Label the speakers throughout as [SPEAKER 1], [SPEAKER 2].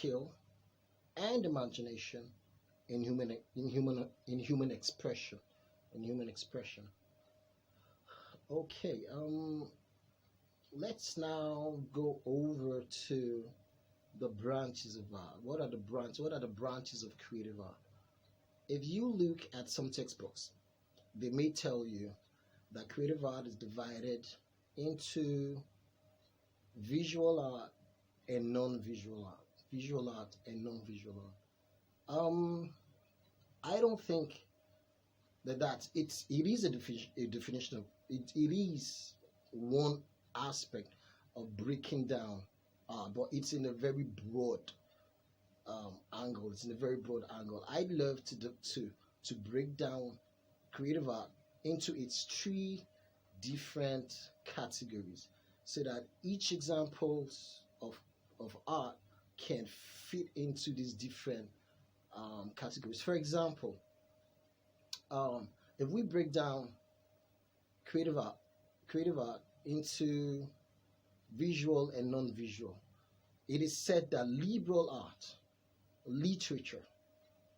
[SPEAKER 1] skill and imagination in human expression. Okay, let's now go over to the branches of art. What are the branches of creative art? If you look at some textbooks, they may tell you that creative art is divided into visual art and non-visual art. Visual art and non-visual art. I don't think it is a definition of it. It is one aspect of breaking down art, but it's in a very broad angle. It's in a very broad angle. I'd love to break down creative art into its three different categories, so that each examples of art can fit into these different categories. For example, if we break down creative art, into visual and non-visual, it is said that liberal art, literature,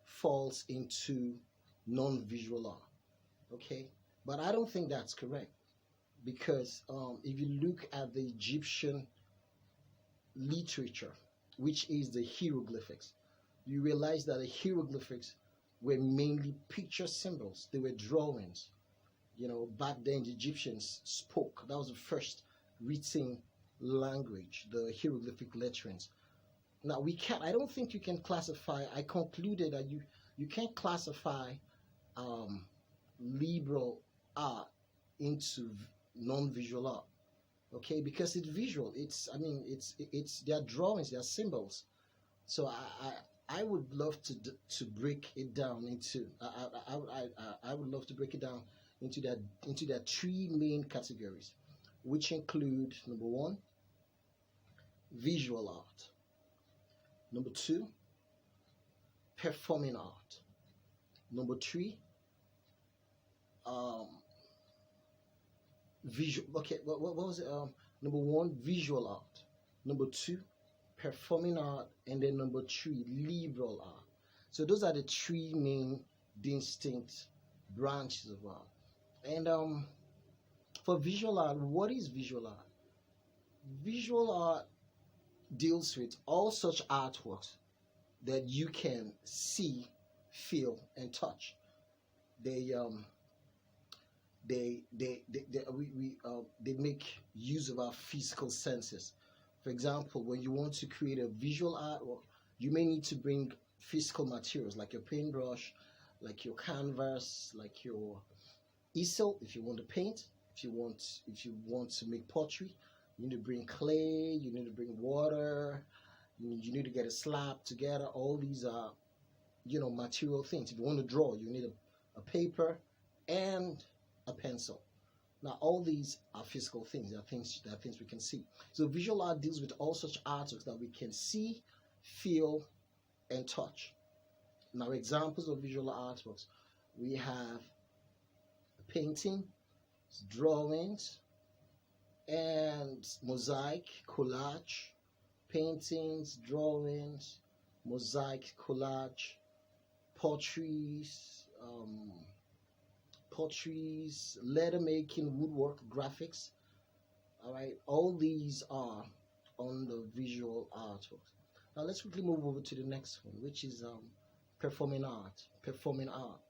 [SPEAKER 1] falls into non-visual art. Okay, but I don't think that's correct, because if you look at the Egyptian literature, which is the hieroglyphics, you realize that the hieroglyphics were mainly picture symbols. They were drawings. Back then the Egyptians spoke. That was the first written language, the hieroglyphic letterings. Now I don't think you can classify. I concluded that you can't classify liberal art into non-visual art. Okay, because it's visual. It's their drawings, their symbols. So I would love to break it down into I would love to break it down into their three main categories, which include: number one, visual art; number two, performing art; number three, visual. Okay, what was it? Number one, visual art; number two, performing art; and then number three, liberal art. So those are the three main distinct branches of art. And for visual art, what is visual art? Visual art deals with all such artworks that you can see, feel, and touch. They make use of our physical senses. For example, when you want to create a visual artwork, you may need to bring physical materials like your paintbrush, like your canvas, like your easel if you want to paint. If you want to make pottery, you need to bring clay, you need to bring water, you need to get a slab together. All these are material things. If you want to draw, you need a paper and a pencil. Now all these are physical things. They are things we can see. So visual art deals with all such artworks that we can see, feel, and touch. Now examples of visual artworks: we have painting, drawings, and mosaic, collage. Paintings, drawings, mosaic, collage, potteries, letter making, woodwork, graphics. All right, all these are on the visual artworks. Now let's quickly move over to the next one, which is performing art. Performing art.